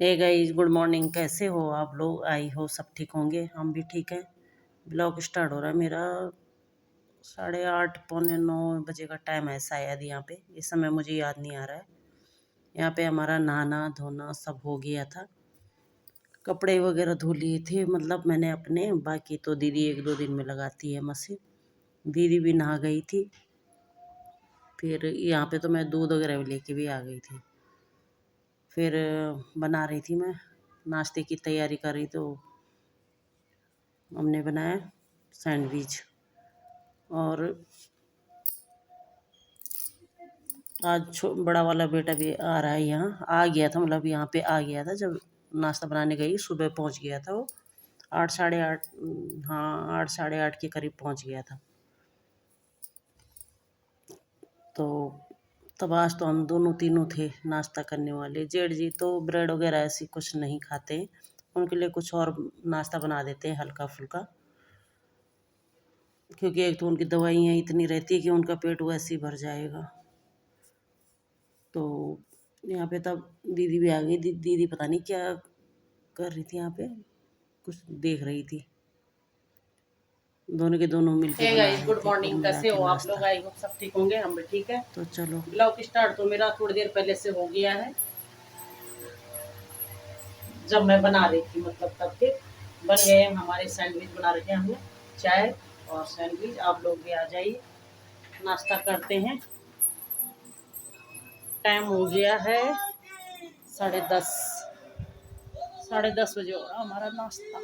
Hey guys, good morning. कैसे हो आप लोग? आई हो सब ठीक होंगे, हम भी ठीक हैं। ब्लॉग स्टार्ट हो रहा है मेरा 8:30 पौने 9 बजे का टाइम है शायद। यहाँ पे इस समय मुझे याद नहीं आ रहा है। यहाँ पे हमारा नहाना धोना सब हो गया था। कपड़े वगैरह धो लिए थे, मतलब मैंने अपने, बाकी तो दीदी 1-2 दिन में लगाती है मशीन। दीदी भी नहा गई थी। फिर यहाँ पे तो मैं दूध वगैरह भी लेके भी आ गई थी। फिर बना रही थी मैं, नाश्ते की तैयारी कर रही, तो हमने बनाया सैंडविच। और आज बड़ा वाला बेटा भी आ रहा है, यहाँ आ गया था, मतलब यहाँ पे आ गया था जब नाश्ता बनाने गई। सुबह पहुँच गया था वो 8 साढ़े 8, हाँ 8 साढ़े 8 के करीब पहुँच गया था। तो तब आज तो हम दोनों तीनों थे नाश्ता करने वाले। जेठ जी तो ब्रेड वगैरह ऐसी कुछ नहीं खाते, उनके लिए कुछ और नाश्ता बना देते हैं हल्का फुल्का, क्योंकि एक तो उनकी दवाइयाँ इतनी रहती है कि उनका पेट वैसे ही भर जाएगा। तो यहाँ पे तब दीदी भी आ गई। दीदी पता नहीं क्या कर रही थी, यहाँ पे कुछ देख रही थी। दोनों के दोनों मिलके बना गाइस, रहे गुड थे कुल मॉर्निंग। मिला कैसे के हो आप लोग? नाश्ता। आई होप सब ठीक होंगे, हम भी ठीक है। तो चलो। ब्लॉग स्टार्ट तो मेरा थोड़ी देर पहले से हो गया है, जब मैं बना रही थी, मतलब तब के बन गए हैं हमारे सैंडविच। बना रखे हैं हमने चाय और सैंडविच। आप लोग भी आ जाइए, नाश्ता करते हैं। टाइम हो गया है 10:30, 10:30 बजे हो रहा हमारा नाश्ता।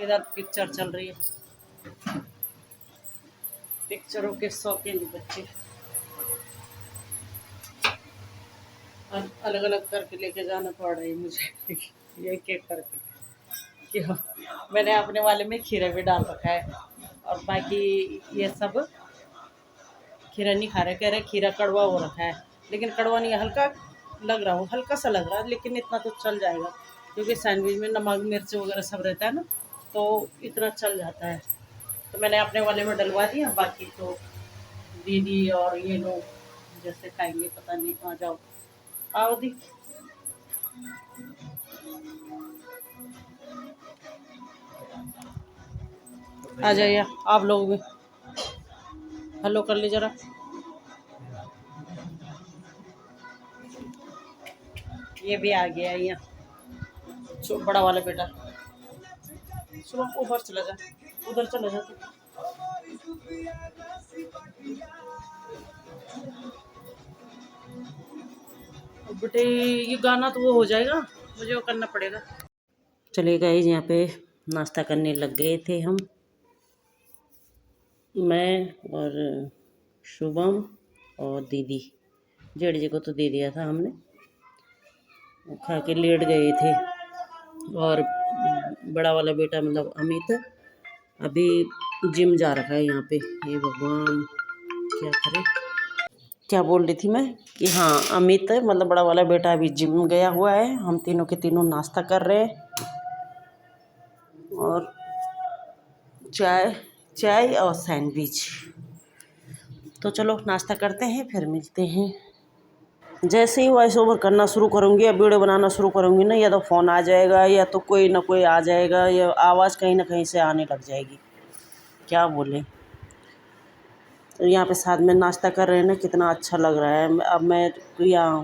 इधर पिक्चर चल रही है, पिक्चरों के शौकीन बच्चे अलग अलग करके लेके जाना पड़ रही है मुझे ये केक करके। क्यों? मैंने अपने वाले में खीरा भी डाल रखा है, और बाकी ये सब खीरा नहीं खा रहे, कह रहे खीरा कड़वा हो रखा है। लेकिन कड़वा नहीं है, हल्का लग रहा हो, हल्का सा लग रहा है, लेकिन इतना तो चल जाएगा, क्योंकि सैंडविच में नमक मिर्च वगैरह सब रहता है ना, तो इतना चल जाता है। तो मैंने अपने वाले में डलवा दिया, बाकी तो दीदी और ये लोग जैसे खाएंगे पता नहीं। आ जाओ, आओ दी, आ जाइए आप लोग भी। हेलो कर ली जरा। ये भी आ गया यहाँ, बड़ा वाला बेटा। सुनो, ऊपर चला जा, उधर चला जा तू। बेटे ये गाना तो वो हो जाएगा, मुझे वो करना पड़ेगा। चले गए यहाँ पे नाश्ता करने लग गए थे हम, मैं और शुभम और दीदी। जेठ जी को तो दे दिया था हमने, वो खा के लेट गए थे। और बड़ा वाला बेटा मतलब अमित अभी जिम जा रखा है यहाँ पे। ये भगवान क्या करे। क्या बोल रही थी मैं कि हाँ, अमित मतलब बड़ा वाला बेटा अभी जिम गया हुआ है। हम तीनों के तीनों नाश्ता कर रहे हैं, और चाय चाय और सैंडविच। तो चलो नाश्ता करते हैं, फिर मिलते हैं। जैसे ही वॉइस ओवर करना शुरू करूँगी या वीडियो बनाना शुरू करूँगी ना, या तो फ़ोन आ जाएगा या तो कोई ना कोई आ जाएगा, या आवाज़ कहीं ना कहीं से आने लग जाएगी। क्या बोले। तो यहाँ पे साथ में नाश्ता कर रहे हैं ना, कितना अच्छा लग रहा है। अब मैं तो यहाँ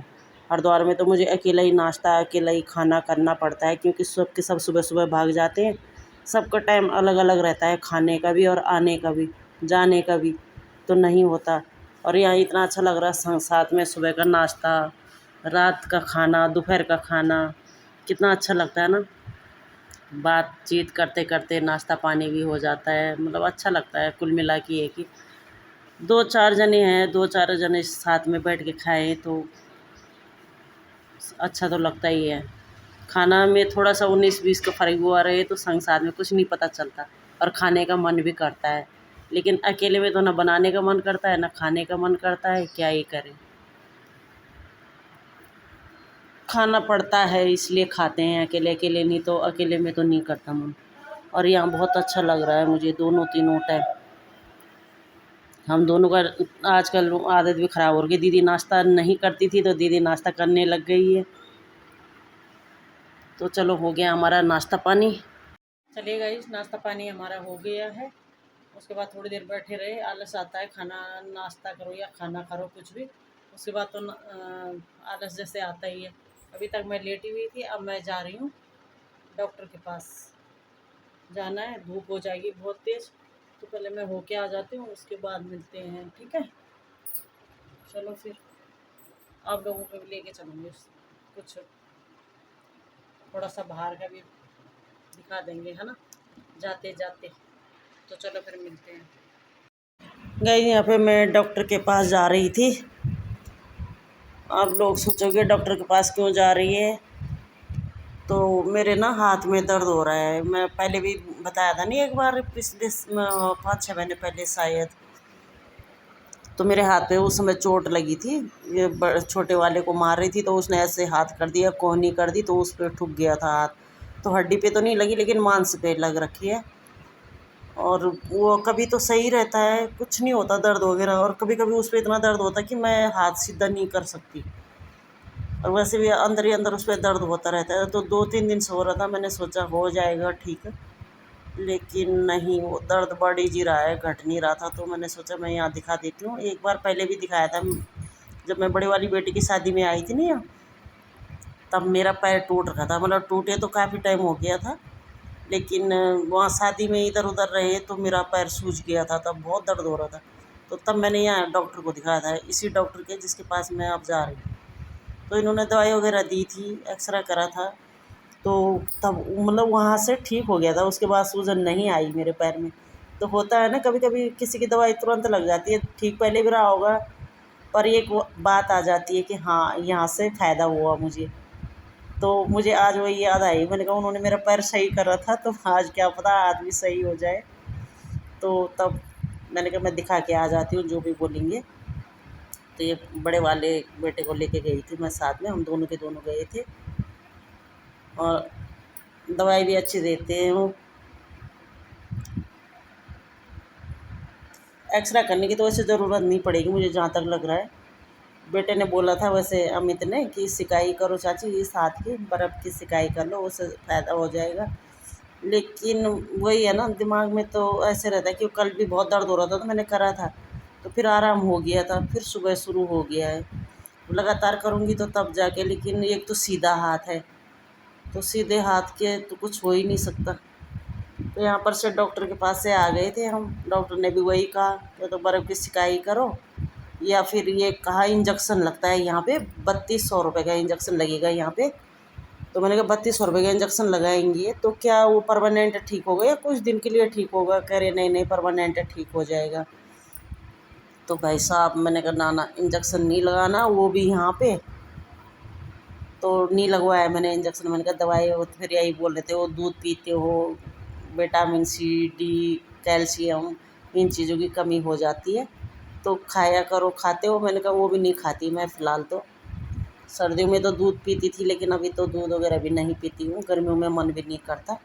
हरिद्वार में तो मुझे अकेला ही नाश्ता अकेला ही खाना करना पड़ता है, क्योंकि सबके सब सुबह सुबह भाग जाते हैं। सबका टाइम अलग अलग रहता है, खाने का भी और आने का भी, जाने का भी तो नहीं होता। और यहाँ इतना अच्छा लग रहा है, साथ में सुबह का नाश्ता, रात का खाना, दोपहर का खाना, कितना अच्छा लगता है ना। बातचीत करते करते नाश्ता पानी भी हो जाता है, मतलब अच्छा लगता है। कुल मिला के ये कि 2-4 जने हैं, 2-4 जने साथ में बैठ के खाएं तो अच्छा तो लगता ही है। खाना में थोड़ा सा 19-20 का फ़र्क हुआ रहे तो संग साथ में कुछ नहीं पता चलता, और खाने का मन भी करता है। लेकिन अकेले में तो ना बनाने का मन करता है ना खाने का मन करता है, क्या ही करें। खाना पड़ता है इसलिए खाते हैं, अकेले अकेले नहीं तो, अकेले में तो नहीं करता मन। और यहाँ बहुत अच्छा लग रहा है मुझे दोनों तीनों टाइम। हम दोनों का आजकल आदत भी ख़राब हो गई। दीदी नाश्ता नहीं करती थी तो दीदी नाश्ता करने लग गई है। तो चलो हो गया हमारा नाश्ता पानी। चलिए गाइस, नाश्ता पानी हमारा हो गया है। उसके बाद थोड़ी देर बैठे रहे, आलस आता है, खाना नाश्ता करो या खाना करो कुछ भी, उसके बाद तो आलस जैसे आता ही है। अभी तक मैं लेटी हुई थी, अब मैं जा रही हूँ डॉक्टर के पास। जाना है, धूप हो जाएगी बहुत तेज़, तो पहले मैं होके आ जाती हूँ, उसके बाद मिलते हैं, ठीक है। चलो फिर आप लोगों को भी लेके चलूँगी, कुछ थोड़ा सा बाहर का भी दिखा देंगे, है ना, जाते जाते। तो चलो फिर मिलते हैं। गई यहाँ पे मैं डॉक्टर के पास जा रही थी। आप लोग सोचोगे डॉक्टर के पास क्यों जा रही है, तो मेरे ना हाथ में दर्द हो रहा है। मैं पहले भी बताया था नहीं, एक बार पिछले 5-6 महीने पहले शायद, तो मेरे हाथ पे उस समय चोट लगी थी। ये छोटे वाले को मार रही थी, तो उसने ऐसे हाथ कर दिया, कोहनी कर दी, तो उस पर ठुक गया था हाथ। तो हड्डी पे तो नहीं लगी, लेकिन मांस पे लग रखी है। और वो कभी तो सही रहता है, कुछ नहीं होता दर्द वगैरह, और कभी कभी उस पर इतना दर्द होता है कि मैं हाथ सीधा नहीं कर सकती। और वैसे भी अंदर ही अंदर उस पर दर्द होता रहता है। तो 2-3 दिन से हो रहा था, मैंने सोचा हो जाएगा ठीक, लेकिन नहीं, वो दर्द बढ़ ही रहा है, घट नहीं रहा था। तो मैंने सोचा मैं यहाँ दिखा देती हूँ। एक बार पहले भी दिखाया था, जब मैं बड़े वाली बेटी की शादी में आई थी नहीं यहाँ, तब मेरा पैर टूट रखा था। मतलब टूटे तो काफ़ी टाइम हो गया था, लेकिन वहाँ शादी में इधर उधर रहे तो मेरा पैर सूज गया था, तब बहुत दर्द हो रहा था। तो तब मैंने यहाँ डॉक्टर को दिखाया था, इसी डॉक्टर के जिसके पास मैं अब जा रही हूँ। तो इन्होंने दवाई वगैरह दी थी, एक्सरा करा था, तो तब मतलब वहाँ से ठीक हो गया था। उसके बाद सूजन नहीं आई मेरे पैर में। तो होता है ना, कभी कभी किसी की दवाई तुरंत लग जाती है, ठीक पहले भी रहा होगा, पर एक बात आ जाती है कि हाँ यहाँ से फ़ायदा हुआ मुझे। तो मुझे आज वही याद आई, मैंने कहा उन्होंने मेरा पैर सही करा था, तो आज क्या पता आज भी सही हो जाए। तो तब मैंने कहा मैं दिखा के आ जाती हूँ, जो भी बोलेंगे। तो ये बड़े वाले बेटे को लेके गई थी मैं साथ में, हम दोनों के दोनों गए थे। और दवाई भी अच्छी देते हैं वो। एक्सरा करने की तो वैसे ज़रूरत नहीं पड़ेगी मुझे, जहाँ तक लग रहा है। बेटे ने बोला था वैसे अमित ने कि सिकाई करो चाची, इस हाथ की बर्फ़ की सिकाई कर लो, उससे फ़ायदा हो जाएगा। लेकिन वही है ना, दिमाग में तो ऐसे रहता है कि कल भी बहुत दर्द हो रहा था, तो मैंने करा था, तो फिर आराम हो गया था, फिर सुबह शुरू हो गया है। लगातार करूँगी तो तब जाके, लेकिन एक तो सीधा हाथ है, तो सीधे हाथ के तो कुछ हो ही नहीं सकता। तो यहाँ पर से डॉक्टर के पास से आ गए थे हम। डॉक्टर ने भी वही कहा, तो बर्फ़ की सिकाई करो, या फिर ये कहा इंजेक्शन लगता है यहाँ पे, 3200 रुपये का इंजेक्शन लगेगा यहाँ पे। तो मैंने कहा 3200 रुपये का इंजेक्शन लगाएंगे तो क्या वो परमानेंट ठीक होगा या कुछ दिन के लिए ठीक होगा? कह रहे नहीं नहीं, परमानेंट ठीक हो जाएगा। तो भाई साहब मैंने कहा ना ना, इंजेक्शन नहीं लगाना, वो भी यहाँ पे। तो नहीं लगवाया मैंने इंजेक्शन। मैंने कहा दवाई, वो फिर यही बोल रहे थे वो दूध पीते हो, विटामिन सी, डी, कैल्शियम, इन चीज़ों की कमी हो जाती है, तो खाया करो। खाते हो? मैंने कहा वो भी नहीं खाती मैं फ़िलहाल तो। सर्दियों में तो दूध पीती थी, लेकिन अभी तो दूध वगैरह भी नहीं पीती हूँ, गर्मियों में मन भी नहीं करता।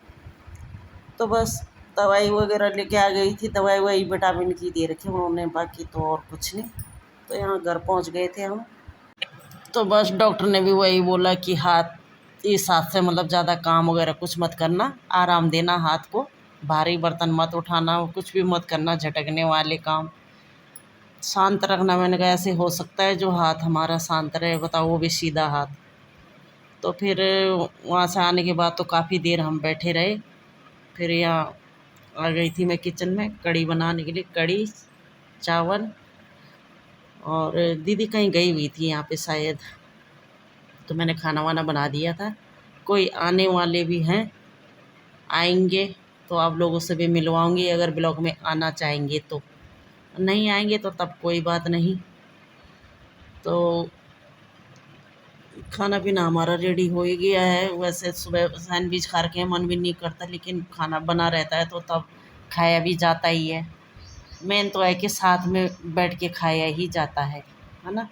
तो बस दवाई वगैरह लेके आ गई थी, दवाई वही विटामिन की दे रखी उन्होंने, बाकी तो और कुछ नहीं। तो यहाँ घर पहुँच गए थे हम। तो बस डॉक्टर ने भी वही बोला कि हाथ, इस हाथ से मतलब ज़्यादा काम वगैरह कुछ मत करना, आराम देना हाथ को, भारी बर्तन मत उठाना, कुछ भी मत करना, झटकने वाले काम शांत रखना। मैंने कहा ऐसे हो सकता है जो हाथ हमारा शांत रहे, बताओ वो भी सीधा हाथ। तो फिर वहाँ से आने के बाद तो काफ़ी देर हम बैठे रहे। फिर यहाँ आ गई थी मैं किचन में कढ़ी बनाने के लिए, कढ़ी चावल। और दीदी कहीं गई हुई थी यहाँ पे शायद, तो मैंने खाना वाना बना दिया था। कोई आने वाले भी हैं, आएंगे तो आप लोगों से भी मिलवाऊंगी, अगर ब्लॉग में आना चाहेंगे तो। नहीं आएंगे तो तब कोई बात नहीं। तो खाना पीना हमारा रेडी हो ही गया है। वैसे सुबह सैंडविच खा के मन भी नहीं करता, लेकिन खाना बना रहता है तो तब खाया भी जाता ही है। मेन तो है कि साथ में बैठ के खाया ही जाता है ना।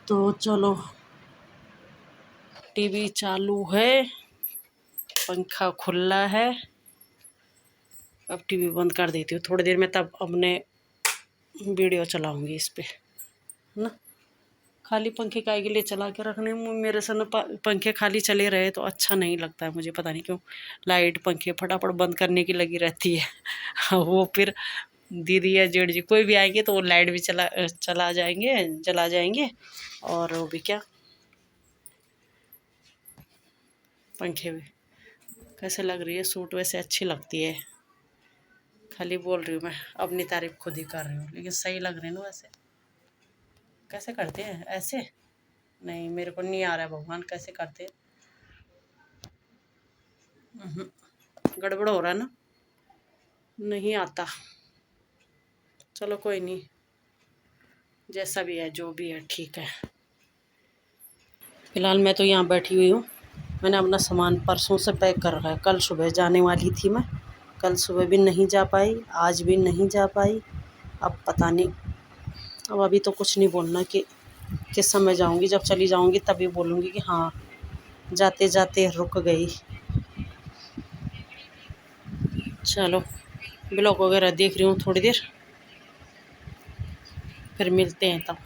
तो चलो, टीवी चालू है, पंखा खुला है। अब टीवी बंद कर देती हूँ थोड़ी देर में, तब अपने वीडियो चलाऊँगी इस पे, है ना। खाली पंखे काहे के लिए चला के रखने, मेरे से ना पंखे खाली चले रहे तो अच्छा नहीं लगता है मुझे, पता नहीं क्यों। लाइट पंखे फटाफट बंद करने की लगी रहती है। वो फिर दीदी या जेठ जी कोई भी आएंगे तो वो लाइट भी चला जाएंगे और वो भी क्या, पंखे भी। कैसे लग रही है सूट? वैसे अच्छी लगती है, खाली बोल रही हूँ मैं, अपनी तारीफ खुद ही कर रही हूँ, लेकिन सही लग रही है ना वैसे। कैसे करते हैं ऐसे? नहीं मेरे को नहीं आ रहा है भगवान, कैसे करते हैं? गड़बड़ हो रहा है ना, नहीं आता। चलो कोई नहीं, जैसा भी है जो भी है ठीक है। फ़िलहाल मैं तो यहाँ बैठी हुई हूँ। मैंने अपना सामान परसों से पैक कर रखा है, कल सुबह जाने वाली थी मैं, कल सुबह भी नहीं जा पाई, आज भी नहीं जा पाई। अब पता नहीं, अब अभी तो कुछ नहीं बोलना कि किस समय जाऊँगी, जब चली जाऊँगी तभी बोलूँगी कि हाँ जाते जाते रुक गई। चलो ब्लॉग वगैरह देख रही हूँ थोड़ी देर, फिर मिलते हैं तब।